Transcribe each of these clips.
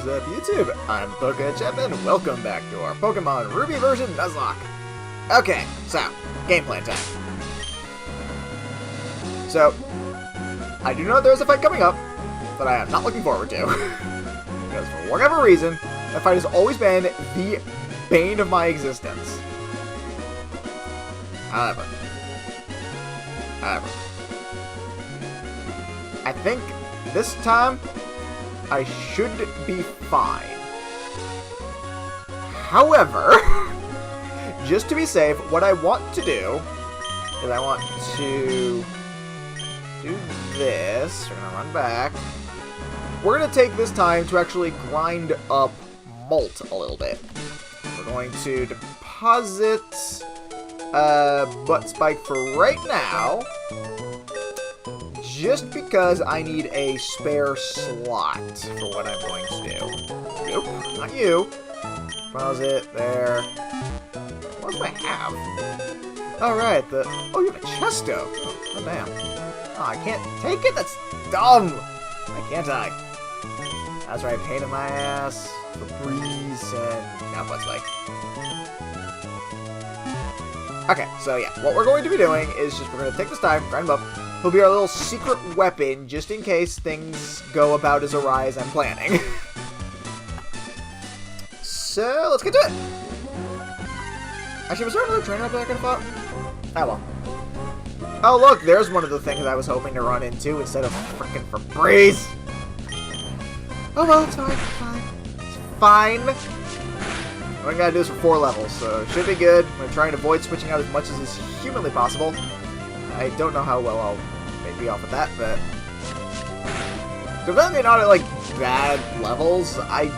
What's up, YouTube? I'm Poké-Chap, and welcome back to our Pokemon Ruby version Nuzlocke. Okay, so, gameplay time. So, I do know there's a fight coming up that I am not looking forward to. Because for whatever reason, that fight has always been the bane of my existence. However, I think this time I should be fine. However, just to be safe, what I want to do is I want to do this. We're gonna run back. We're gonna take this time to actually grind up Molt a little bit. We're going to deposit Butt Spike for right now, just because I need a spare slot for what I'm going to do. Nope, not you. Deposit there. What else do I have? Alright, oh, you have a Chesto. Oh, damn. Oh, I can't take it? That's dumb! Why can't I? That's right, pain in my ass, Febreze, and now Butt Spike. Okay, so yeah, what we're going to be doing is we're going to take this time, grind him up. He'll be our little secret weapon, just in case things go about as awry as I'm planning. So, let's get to it! Actually, was there another trainer up there I could have fought? Oh well. Oh look, there's one of the things I was hoping to run into instead of frickin' Febreze! Oh well, it's fine, it's fine. It's fine! What I gotta do is for 4 levels, so it should be good. I'm gonna try and avoid switching out as much as is humanly possible. I don't know how well I'll be off with that, but depending not at like bad levels, I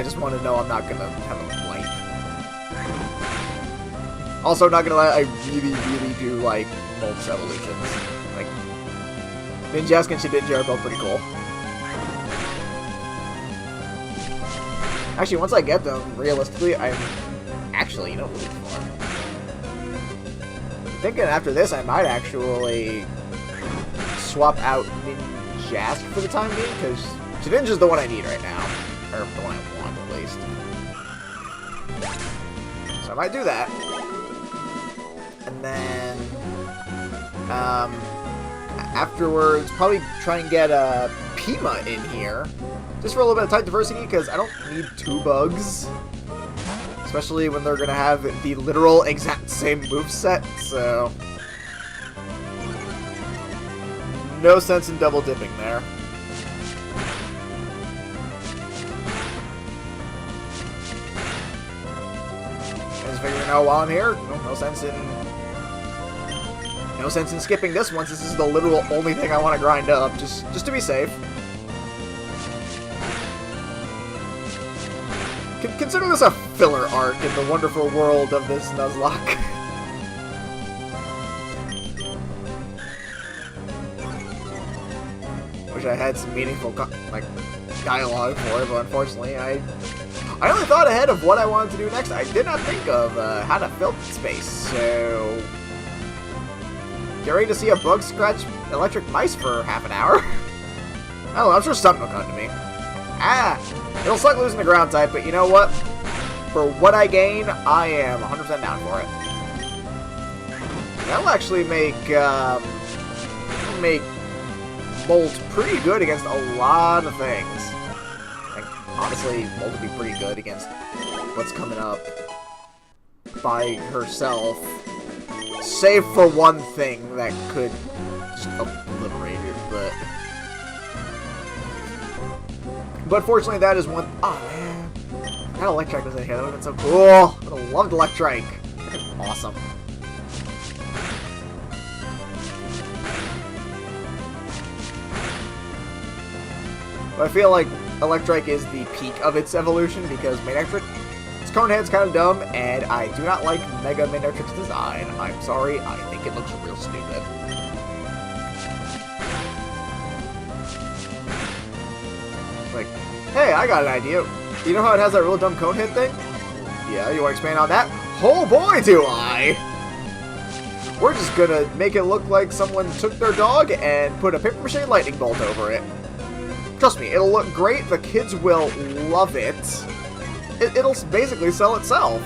just want to know I'm not gonna have a blight. Also, not gonna lie, I really do like Molt's evolutions. Like Ninjask and Shedinja are both pretty cool. Actually, once I get them, realistically, I'm actually, you know, really far. I'm thinking after this, I might actually swap out Ninjask for the time being, because Shedinja's the one I need right now. Or the one I want, at least. So I might do that. And then, afterwards, probably try and get a Pima in here. Just for a little bit of type diversity, because I don't need 2 bugs. Especially when they're going to have the literal exact same moveset, so no sense in double dipping there. Just figuring out while I'm here, no sense in skipping this one, since this is the literal only thing I want to grind up, just to be safe. Consider this a filler arc in the wonderful world of this Nuzlocke. Wish I had some meaningful dialogue for it, but unfortunately I only thought ahead of what I wanted to do next. I did not think of how to fill space, so get ready to see a bug scratch electric mice for half an hour. I don't know, I'm sure something will come to me. It'll suck losing the ground type, but you know what? For what I gain, I am 100% down for it. That'll actually make Molt pretty good against a lot of things. Like, honestly, Molt would be pretty good against what's coming up by herself. Save for one thing that could just obliterate it, But fortunately, that is one. Oh man, that Electrike was in here. That would have been so cool. I would have loved Electrike. Awesome. But I feel like Electrike is the peak of its evolution because Manectric, its cone head's kind of dumb, and I do not like Mega Manectric's design. I'm sorry, I think it looks real stupid. Like, hey, I got an idea. You know how it has that real dumb cone head thing? Yeah, you want to expand on that? Oh boy, do I! We're just gonna make it look like someone took their dog and put a papier-mâché lightning bolt over it. Trust me, it'll look great. The kids will love it. It'll basically sell itself.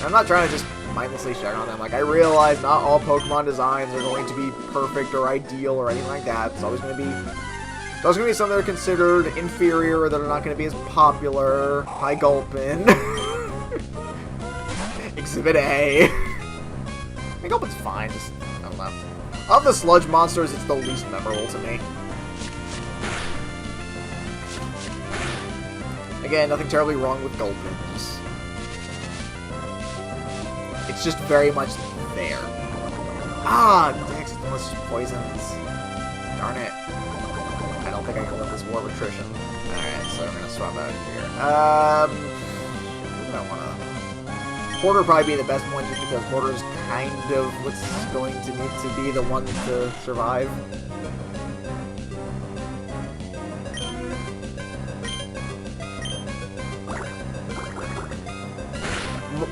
I'm not trying to just mindlessly shit on them. Like, I realize not all Pokemon designs are going to be perfect or ideal or anything like that. It's always going to be some that are considered inferior or that are not going to be as popular. Hi, Gulpin. Exhibit A. I think Gulpin's fine. Just, I don't know. Of the sludge monsters, it's the least memorable to me. Again, nothing terribly wrong with Gulpin. It's just very much there. Ah, Dex is delicious poisons. Darn it. I don't think I can win this war of attrition. Alright, so I'm gonna swap out here. Who do I wanna... Porter would probably be the best one just because Porter's kind of what's going to need to be the one to survive.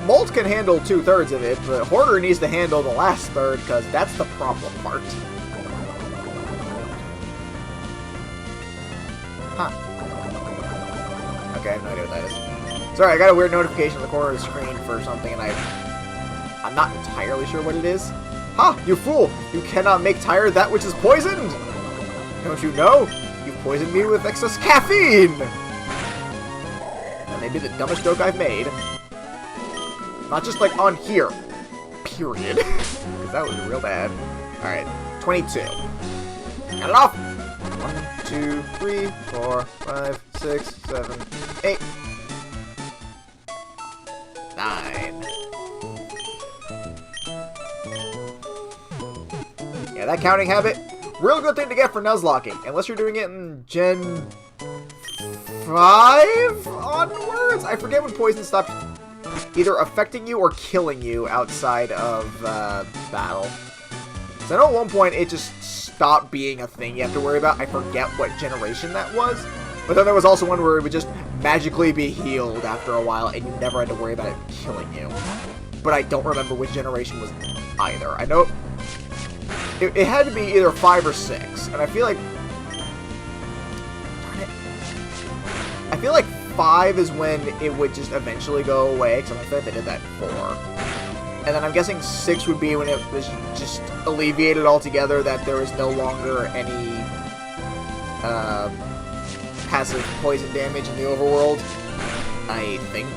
Molt can handle 2/3 of it, but Hoarder needs to handle the last third, because that's the problem part. Huh. Okay, I have no idea what that is. Sorry, I got a weird notification in the corner of the screen for something, and I'm not entirely sure what it is. Ha! You fool! You cannot make tired that which is poisoned! Don't you know? You've poisoned me with excess caffeine! That may be the dumbest joke I've made. Not just, like, on here. Period. Because that was real bad. Alright. 22. Count it off! 1, 2, 3, 4, 5, 6, 7, 8. 9. Yeah, that counting habit, real good thing to get for Nuzlocking. Unless you're doing it in Gen 5 onwards? I forget when poison stopped either affecting you or killing you outside of battle. So I know at one point it just stopped being a thing you have to worry about. I forget what generation that was. But then there was also one where it would just magically be healed after a while and you never had to worry about it killing you. But I don't remember which generation was either. I know it had to be either 5 or 6. And I feel like... Darn it. I feel like 5 is when it would just eventually go away, because I don't think they did that 4. And then I'm guessing 6 would be when it was just alleviated altogether, that there is no longer any passive poison damage in the overworld. I think.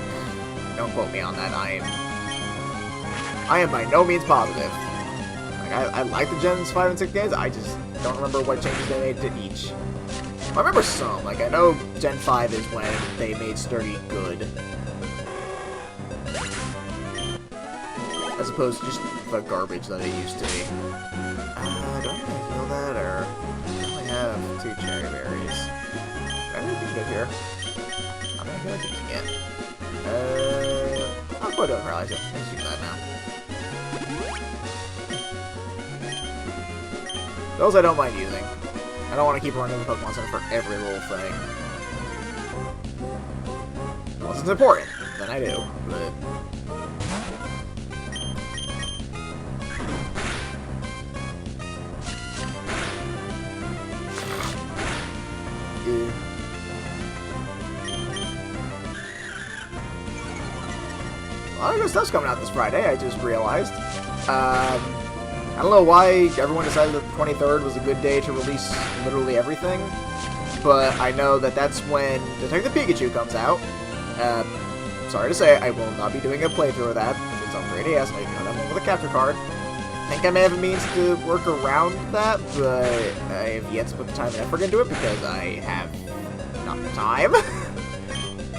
Don't quote me on that. I am by no means positive. Like, I like the Gens 5 and 6 games, I just don't remember what changes they made to each. I remember some, like I know Gen 5 is when they made Sturdy good. As opposed to just the garbage that it used to be. Do I feel that, or... I only have 2 cherry berries. I think it's good here. I'm not gonna keep it. I'll put it on Rally, so let's do that now. Those I don't mind using. I don't want to keep running the Pokemon Center for every little thing. Unless it's important, then I do, but... A lot of good stuff's coming out this Friday, I just realized. I don't know why everyone decided that the 23rd was a good day to release literally everything, but I know that that's when Detective Pikachu comes out. Sorry to say, I will not be doing a playthrough of that, because it's on 3DS, and I do not have one with a capture card. I think I may have a means to work around that, but I have yet to put the time and effort into it, because I have not the time.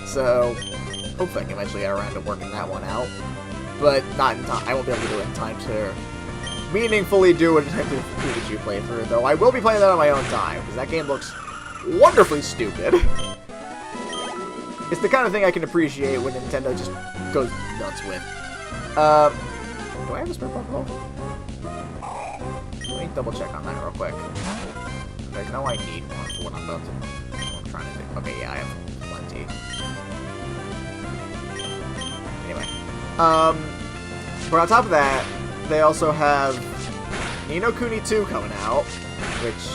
So, hopefully I can eventually get around to working that one out, but not in time. I won't be able to do it in time to meaningfully do a Detective Pikachu playthrough, though I will be playing that on my own time, because that game looks wonderfully stupid. It's the kind of thing I can appreciate when Nintendo just goes nuts with. Do I have a spare Pokeball? Let me double check on that real quick. I know I need one for what I'm about to... What I'm trying to do. Okay, yeah, I have plenty. Anyway. But on top of that, they also have Ni no Kuni 2 coming out, which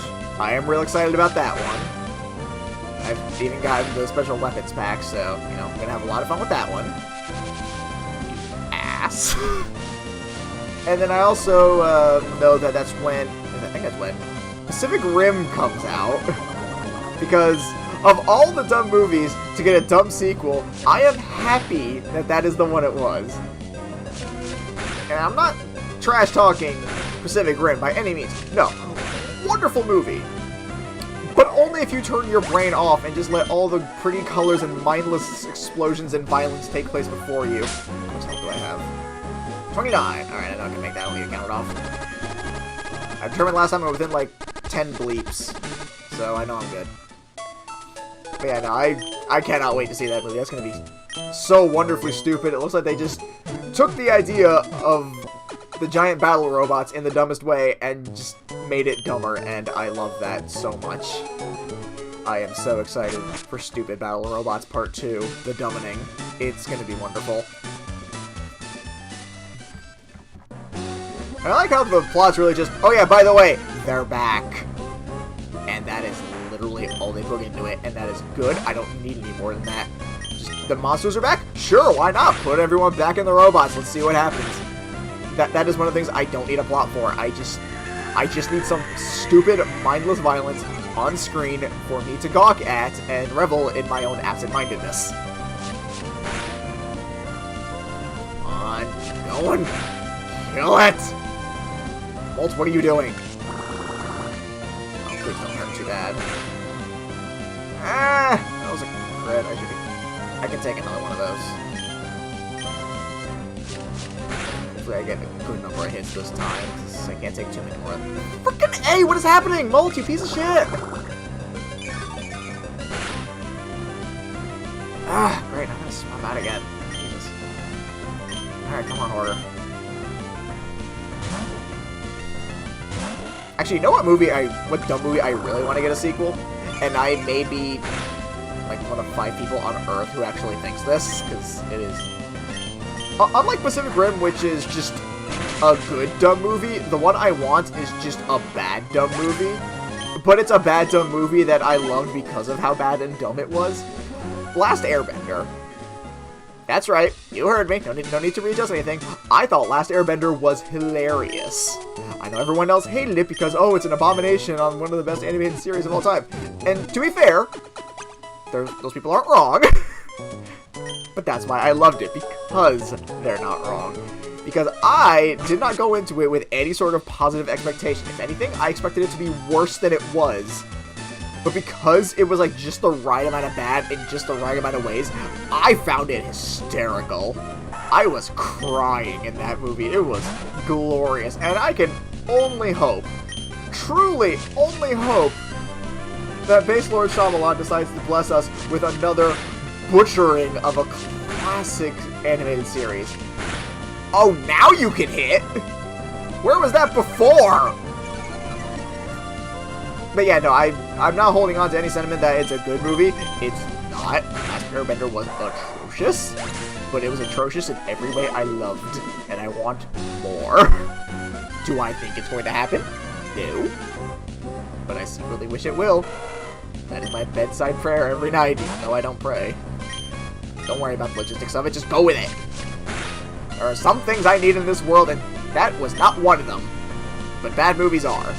I am real excited about that one. I've even gotten the special weapons pack, so, you know, I'm gonna have a lot of fun with that one. Ass. And then I also know that that's when, I think that's when, Pacific Rim comes out. Because of all the dumb movies to get a dumb sequel, I am happy that that is the one it was. And I'm not trash-talking Pacific Rim by any means. No. Wonderful movie. But only if you turn your brain off and just let all the pretty colors and mindless explosions and violence take place before you. How much health do I have? 29. Alright, I know I can make that only count it off. I determined last time I was within like 10 bleeps. So I know I'm good. But yeah, no, I cannot wait to see that movie. That's going to be so wonderfully stupid. It looks like they just took the idea of the giant battle robots in the dumbest way and just made it dumber, and I love that so much. I am so excited for Stupid Battle Robots Part 2, The Dumbening. It's going to be wonderful. I like how the plot's really just, oh yeah, by the way, they're back. And that is literally all they put into it, and that is good. I don't need any more than that. Just, the monsters are back? Sure, why not? Put everyone back in the robots. Let's see what happens. That is one of the things I don't need a plot for. I just need some stupid, mindless violence on screen for me to gawk at and revel in my own absent-mindedness. Come on, keep going. Kill it! Molt, what are you doing? Oh, please don't hurt too bad. Ah! That was a crit. I can take another one of those. Hopefully I get a good number of hits this time, because I can't take too many more. Frickin' A! What is happening? Molt, you piece of shit! Ah, great. I'm gonna swim out again. Jesus. Alright, come on, Hoarder. Actually, you know what dumb movie I really want to get a sequel? And I may be, like, one of 5 people on Earth who actually thinks this, because it is... Unlike Pacific Rim, which is just a good dumb movie, the one I want is just a bad dumb movie. But it's a bad dumb movie that I loved because of how bad and dumb it was. Last Airbender. That's right, you heard me. No need to readjust anything. I thought Last Airbender was hilarious. I know everyone else hated it because, oh, it's an abomination on one of the best animated series of all time. And to be fair, those people aren't wrong. But that's why I loved it, because they're not wrong. Because I did not go into it with any sort of positive expectation. If anything, I expected it to be worse than it was. But because it was like just the right amount of bad in just the right amount of ways, I found it hysterical. I was crying in that movie. It was glorious. And I can only hope, truly only hope, that Base Lord Shyamalan decides to bless us with another butchering of a classic animated series. Oh, now you can hit? Where was that before? But yeah, no, I'm not holding on to any sentiment that it's a good movie. It's not. Last Airbender was atrocious, but it was atrocious in every way I loved, and I want more. Do I think it's going to happen? No. But I secretly wish it will. That is my bedside prayer every night, even though I don't pray. Don't worry about the logistics of it, just go with it. There are some things I need in this world, and that was not one of them. But bad movies are.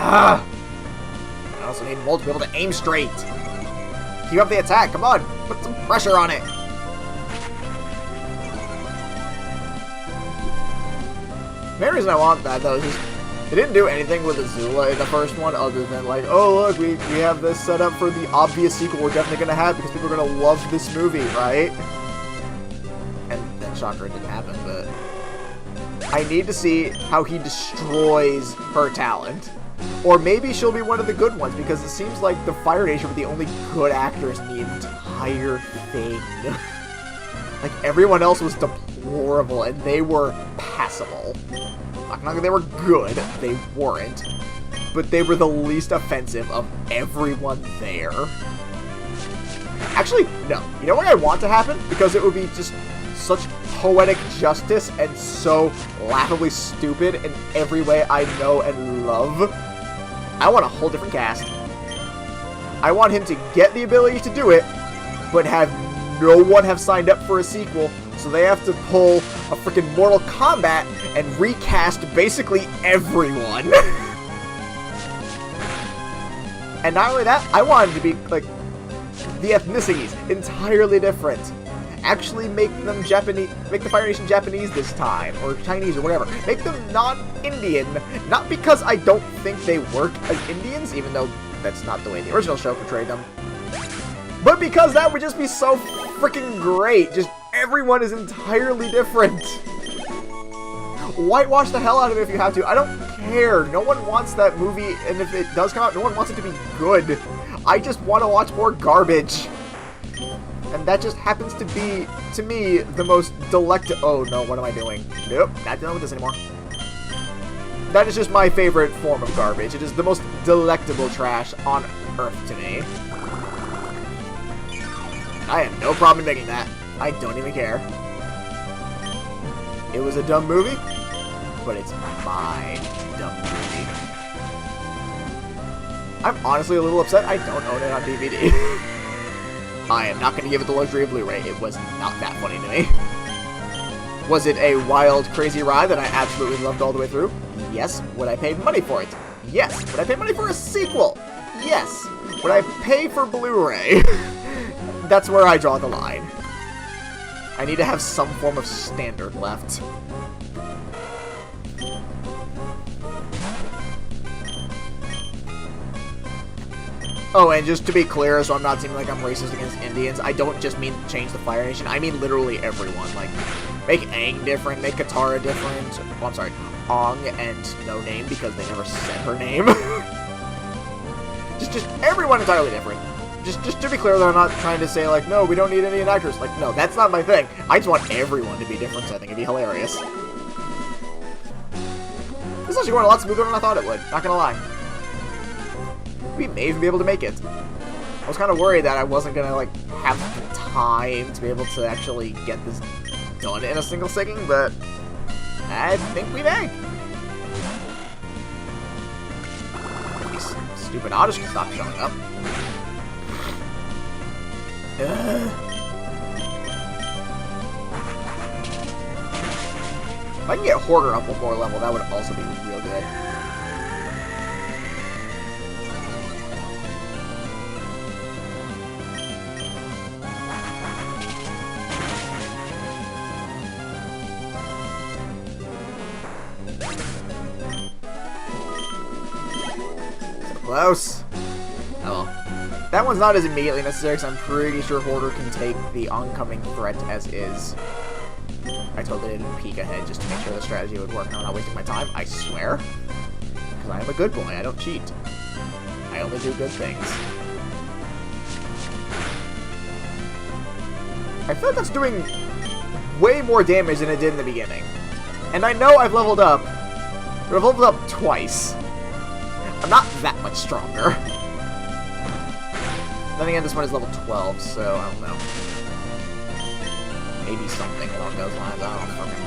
Ah! I also need Molt to be able to aim straight. Keep up the attack, come on! Put some pressure on it! The main reason I want that, though, is just they didn't do anything with Azula in the first one other than, like, oh, look, we have this set up for the obvious sequel we're definitely going to have because people are going to love this movie, right? And then, shocker, it didn't happen, but I need to see how he destroys her talent. Or maybe she'll be one of the good ones, because it seems like the Fire Nation were the only good actors in the entire thing. Like, everyone else was deplorable, and they were passable. Not that they were good, they weren't. But they were the least offensive of everyone there. Actually, no. You know what I want to happen? Because it would be just such poetic justice and so laughably stupid in every way I know and love. I want a whole different cast. I want him to get the ability to do it, but have no one have signed up for a sequel, so they have to pull a freaking Mortal Kombat and recast basically everyone. And not only that, I wanted to be, like, the ethnicities entirely different. Actually make them Japanese, make the Fire Nation Japanese this time, or Chinese, or whatever. Make them non-Indian, not because I don't think they work as Indians, even though that's not the way the original show portrayed them, but because that would just be so freaking great. Just everyone is entirely different. Whitewash the hell out of it if you have to. I don't care. No one wants that movie, and if it does come out, no one wants it to be good. I just want to watch more garbage. And that just happens to be, to me, the most oh no, what am I doing? Nope, not dealing with this anymore. That is just my favorite form of garbage. It is the most delectable trash on earth to me. I have no problem in making that. I don't even care. It was a dumb movie, but it's my dumb movie. I'm honestly a little upset I don't own it on DVD. I am not going to give it the luxury of Blu-ray. It was not that funny to me. Was it a wild, crazy ride that I absolutely loved all the way through? Yes. Would I pay money for it? Yes. Would I pay money for a sequel? Yes. Would I pay for Blu-ray? That's where I draw the line. I need to have some form of standard left. Oh, and just to be clear, so I'm not seeming like I'm racist against Indians, I don't just mean change the Fire Nation, I mean literally everyone. Like, make Aang different, make Katara different. Well, I'm sorry, Aang and No Name, because they never said her name. just everyone entirely different. Just to be clear, though, I'm not trying to say, like, no, we don't need Indian actors. Like, no, that's not my thing. I just want everyone to be different, so I think it'd be hilarious. This is actually going a lot smoother than I thought it would, not gonna lie. We may even be able to make it. I was kind of worried that I wasn't gonna, like, have the time to be able to actually get this done in a single sitting, but I think we may. These stupid otters can stop showing up. If I can get Hoarder up one more level, that would also be real good. Close. Oh well. That one's not as immediately necessary because I'm pretty sure Hoarder can take the oncoming threat as is. I totally didn't peek ahead just to make sure the strategy would work. I'm not wasting my time, I swear. Because I am a good boy, I don't cheat. I only do good things. I feel like that's doing way more damage than it did in the beginning. And I know I've leveled up, but I've leveled up twice. I'm not that much stronger. Then again, this one is level 12, so I don't know. Maybe something along those lines, I don't fucking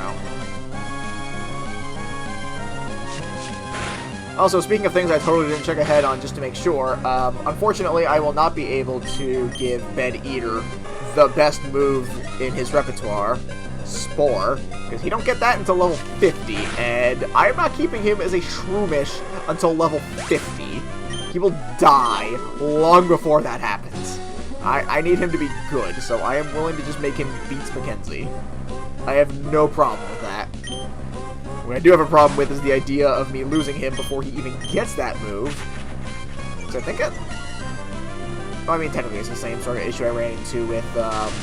know. Also, speaking of things I totally didn't check ahead on just to make sure, unfortunately I will not be able to give Bed Eater the best move in his repertoire, Spore, because he don't get that until level 50, and I'm not keeping him as a Shroomish until level 50. He will die long before that happens. I need him to be good, so I am willing to just make him Beats Mackenzie. I have no problem with that. What I do have a problem with is the idea of me losing him before he even gets that move. So I think it... Well, I mean, technically it's the same sort of issue I ran into with, God,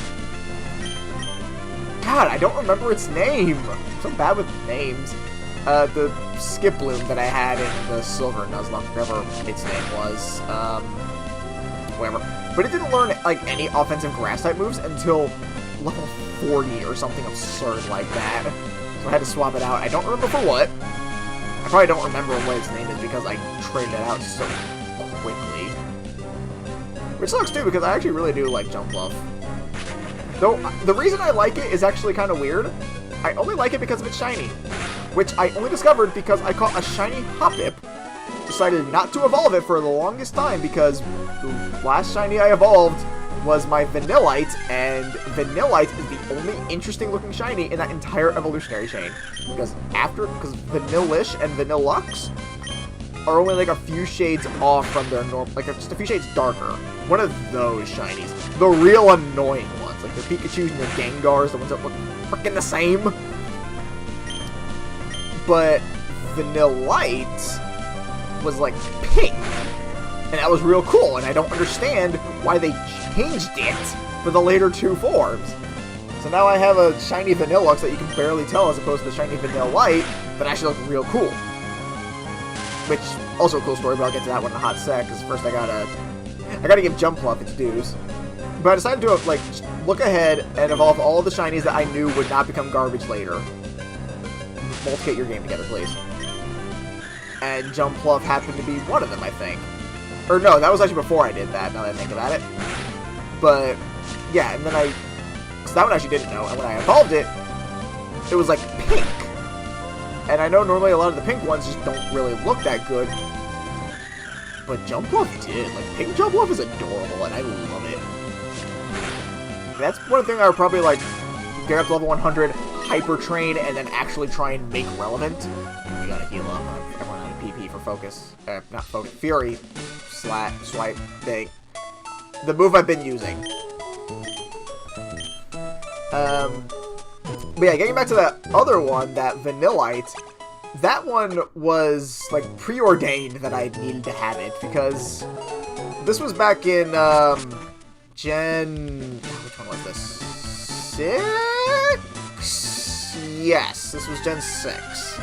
I don't remember its name! I'm so bad with names. The Skiploom that I had in the Silver Nuzlocke, whatever its name was, whatever. But it didn't learn, like, any offensive grass-type moves until level 40 or something absurd like that. So I had to swap it out. I don't remember for what. I probably don't remember what its name is because I traded it out so quickly. Which sucks, too, because I actually really do like Jump Bluff. Though, the reason I like it is actually kind of weird. I only like it because of its shiny, which I only discovered because I caught a shiny Hoppip, decided not to evolve it for the longest time because the last shiny I evolved was my Vanillite, and Vanillite is the only interesting looking shiny in that entire evolutionary chain. Because Vanillish and Vanillux are only like a few shades off from their normal, like just a few shades darker. One of those shinies. The real annoying ones, like the Pikachus and the Gengars, the ones that look freaking the same. But Vanillite was like pink. And that was real cool, and I don't understand why they changed it for the later two forms. So now I have a shiny Vanillux that you can barely tell as opposed to the shiny Vanillite that actually looks real cool. Which, also a cool story, but I'll get to that one in a hot sec, because first I gotta give Jumpluff its dues. But I decided to, like, look ahead and evolve all the shinies that I knew would not become garbage later. Molt, get your game together, please. And Jumpluff happened to be one of them, I think. Or no, that was actually before I did that, now that I think about it. But, yeah, and then so that one I actually didn't know, and when I evolved it, it was like pink. And I know normally a lot of the pink ones just don't really look that good. But Jumpluff did. Like, pink Jumpluff is adorable, and I love it. That's one thing I would probably, like, get up to level 100, hyper train, and then actually try and make relevant. We gotta heal up. Everyone on PP for focus. Not focus. Fury. Swipe thing. The move I've been using. But yeah, getting back to that other one, that Vanillite, that one was, like, preordained that I needed to have it, because this was back in, Gen... which one was this? 6? Yes, this was Gen 6.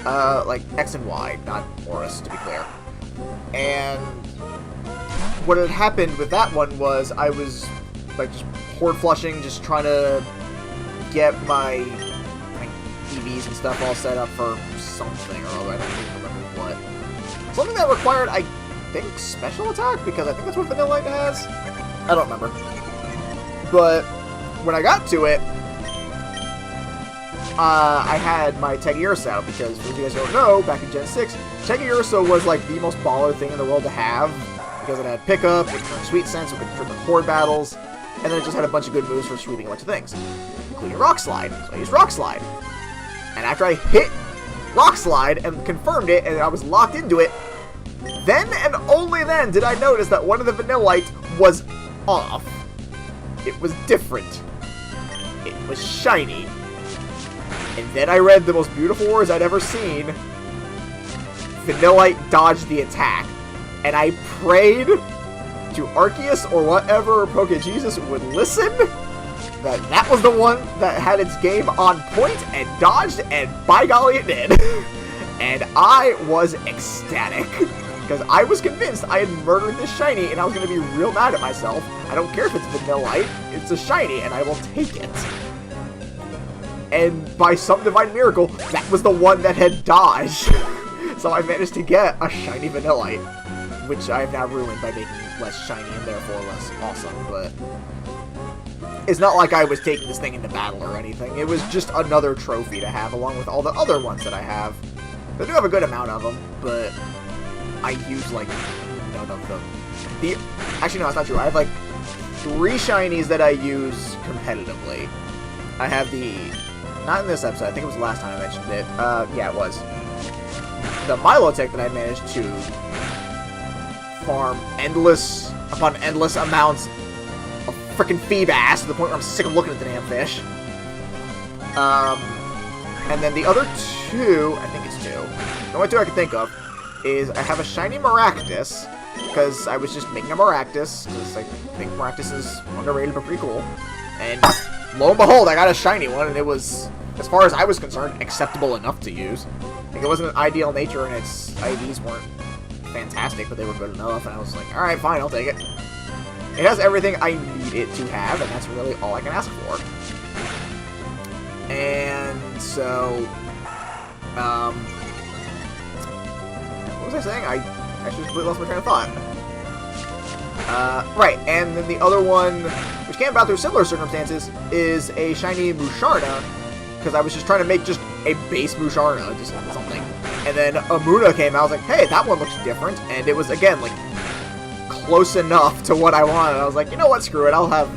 Like, X and Y, not Oris, to be clear. And what had happened with that one was I was, like, just horde flushing, just trying to get my EVs and stuff all set up for something or other. I don't even remember what. Something that required, I think, special attack, because I think that's what Vanillite has. I don't remember. But when I got to it, I had my Tegursa out, because, for those of you guys who don't know, back in Gen 6, Tegursa was, like, the most baller thing in the world to have, because it had pickup, it turned Sweet Sense, it could turn the horde battles, and then it just had a bunch of good moves for sweeping a bunch of things, including Rock Slide. So I used Rock Slide. And after I hit Rock Slide and confirmed it, and I was locked into it, then and only then did I notice that one of the Vanillite was off. It was different. It was shiny. And then I read the most beautiful words I'd ever seen. Vanillite dodged the attack. And I prayed to Arceus or whatever Poké-Jesus would listen, that was the one that had its game on point and dodged, and by golly it did. And I was ecstatic, because I was convinced I had murdered this shiny, and I was going to be real mad at myself. I don't care if it's Vanillite, it's a shiny, and I will take it. And by some divine miracle, that was the one that had dodged. So I managed to get a shiny Vanillite, which I have now ruined by making it less shiny and therefore less awesome, but it's not like I was taking this thing into battle or anything. It was just another trophy to have, along with all the other ones that I have. I do have a good amount of them, but I use, like, none of them. Actually, no, that's not true. I have, like, 3 shinies that I use competitively. I have not in this episode, I think it was the last time I mentioned it. Yeah, it was. The Milotech that I managed to farm endless upon endless amounts of frickin' Feebas to the point where I'm sick of looking at the damn fish. And then the other 2, I think it's 2, the only 2 I can think of, is I have a shiny Maractus, because I was just making a Maractus, because I think Maractus is underrated but pretty cool. And lo and behold, I got a shiny one, and it was, as far as I was concerned, acceptable enough to use. Like, it wasn't an ideal nature, and its IVs weren't fantastic, but they were good enough, and I was like, alright, fine, I'll take it. It has everything I need it to have, and that's really all I can ask for. And so, what was I saying? I actually completely lost my train of thought. Right, and then the other one, which which came about through similar circumstances, is a shiny Musharna, because I was just trying to make just a base Musharna, just something. And then Amuna came out, I was like, hey, that one looks different, and it was, again, like, close enough to what I wanted. I was like, you know what, screw it, I'll have...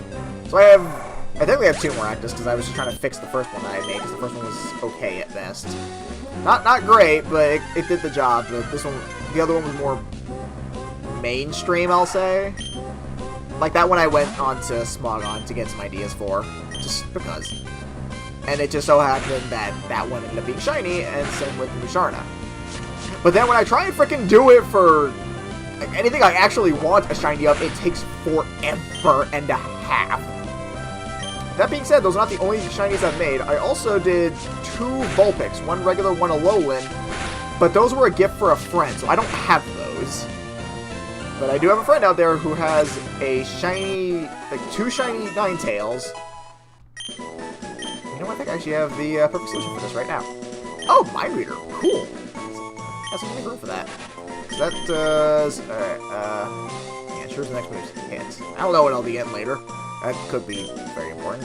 So I think we have 2 more actives, because I was just trying to fix the first one that I made, because the first one was okay at best. Not great, but it did the job. But this one, the other one was more mainstream, I'll say. Like that one I went on to Smogon to get some ideas for, just because. And it just so happened that that one ended up being shiny, and same with Musharna. But then when I try and frickin' do it for like, anything I actually want a shiny of, it takes forever and a half. That being said, those are not the only shinies I've made. I also did 2 Vulpix, one regular, one Alolan, but those were a gift for a friend, so I don't have those. But I do have a friend out there who has a shiny, like 2 shiny Ninetales. You know what, I think I actually have the perfect solution for this right now. Oh, Mind Reader, cool. Has some room for that. So that does, alright, yeah, sure the next move's hit. I don't know what I'll be getting later. That could be very important.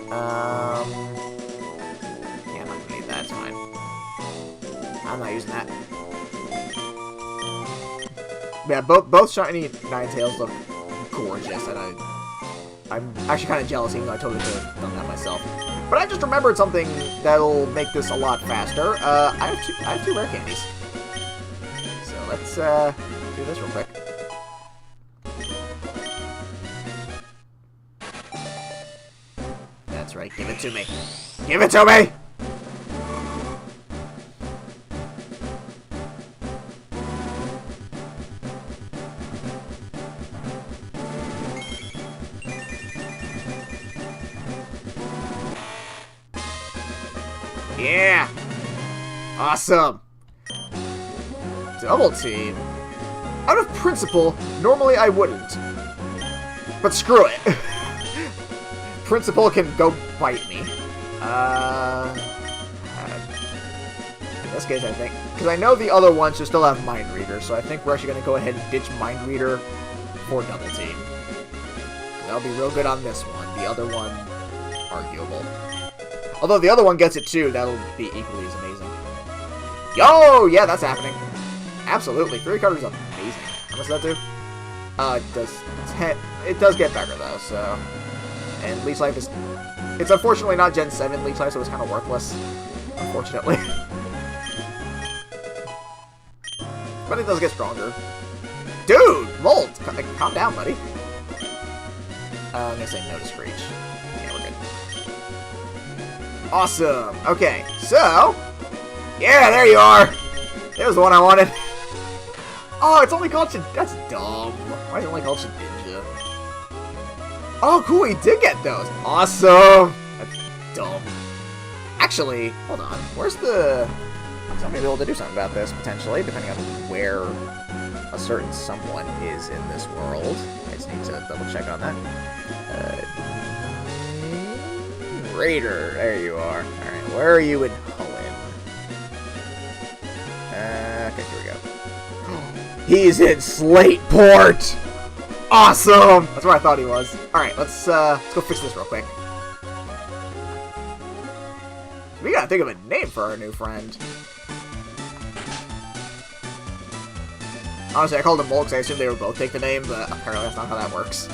Yeah, I'm not gonna need that, it's fine. I'm not using that. Yeah, both shiny Ninetales look gorgeous, and I'm actually kind of jealous, even though I totally could have done that myself. But I just remembered something that'll make this a lot faster. I have two rare candies. So let's do this real quick. That's right, give it to me. Give it to me! Yeah! Awesome! Double team. Out of principle, normally I wouldn't. But screw it. Principle can go bite me. In this case, I think. Because I know the other ones should still have Mind Reader, so I think we're actually going to go ahead and ditch Mind Reader for Double Team. That'll be real good on this one. The other one, arguable. Although the other one gets it too, that'll be equally as amazing. Yo! Yeah, that's happening. Absolutely. 3 cards is amazing. How much does that do? It does get better though, so... And Leech Life is... It's unfortunately not Gen 7 Leech Life, so it's kind of worthless. Unfortunately. But it does get stronger. Dude! Molt! Calm down, buddy. I'm gonna say no to Screech. Yeah, we're good. Awesome! Okay, so... Yeah, there you are! There's the one I wanted. Oh, it's only called That's dumb. Why is it only called Shedinja? Oh, cool, he did get those. Awesome! That's dumb. Actually, hold on. Where's the... So I may be able to do something about this, potentially, depending on where a certain someone is in this world. I just need to double check on that. Raider, there you are. Alright, where are you in Hullen? Okay, here we go. He's in Slateport! Awesome! That's where I thought he was. Alright, let's go fix this real quick. We gotta think of a name for our new friend. Honestly, I called him Molt because I assumed they would both take the name, but apparently that's not how that works.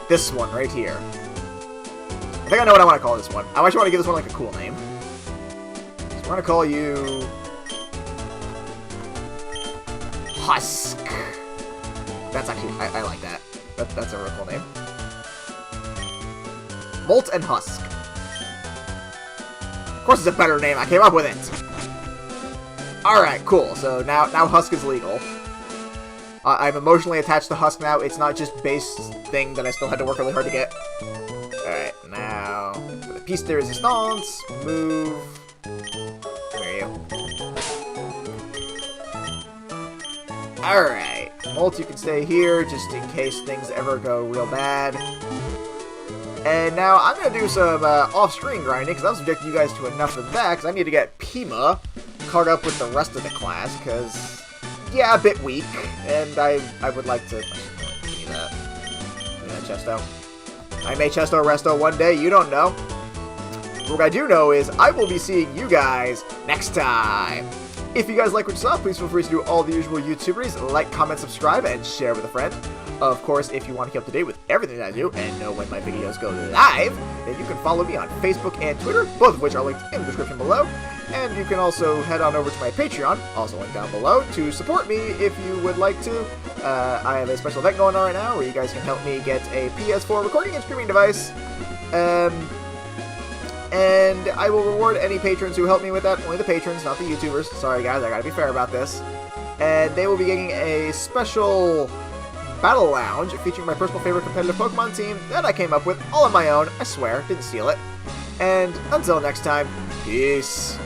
This one right here. I think I know what I want to call this one. I actually want to give this one like a cool name. So I want to call you... Husk. That's actually... I like that. That's a real cool name. Molt and Husk. Of course it's a better name. I came up with it. Alright, cool. So now Husk is legal. I'm emotionally attached to Husk now. It's not just base thing that I still had to work really hard to get. Alright, now... For the piece de resistance, move... Where are you? Alright. Molt, you can stay here just in case things ever go real bad. And now I'm going to do some off-screen grinding, because I'm subjecting you guys to enough of that, because I need to get Pima caught up with the rest of the class, because, yeah, a bit weak, and I would like to... Chesto. I may Chesto Resto one day, you don't know. What I do know is I will be seeing you guys next time. If you guys like what you saw, please feel free to do all the usual YouTubers, like, comment, subscribe, and share with a friend. Of course, if you want to keep up to date with everything that I do and know when my videos go live, then you can follow me on Facebook and Twitter, both of which are linked in the description below. And you can also head on over to my Patreon, also linked down below, to support me if you would like to. I have a special event going on right now where you guys can help me get a PS4 recording and streaming device. And I will reward any patrons who help me with that. Only the patrons, not the YouTubers. Sorry guys, I gotta be fair about this. And they will be getting a special battle lounge featuring my personal favorite competitive Pokemon team that I came up with all on my own. I swear, didn't steal it. And until next time, peace.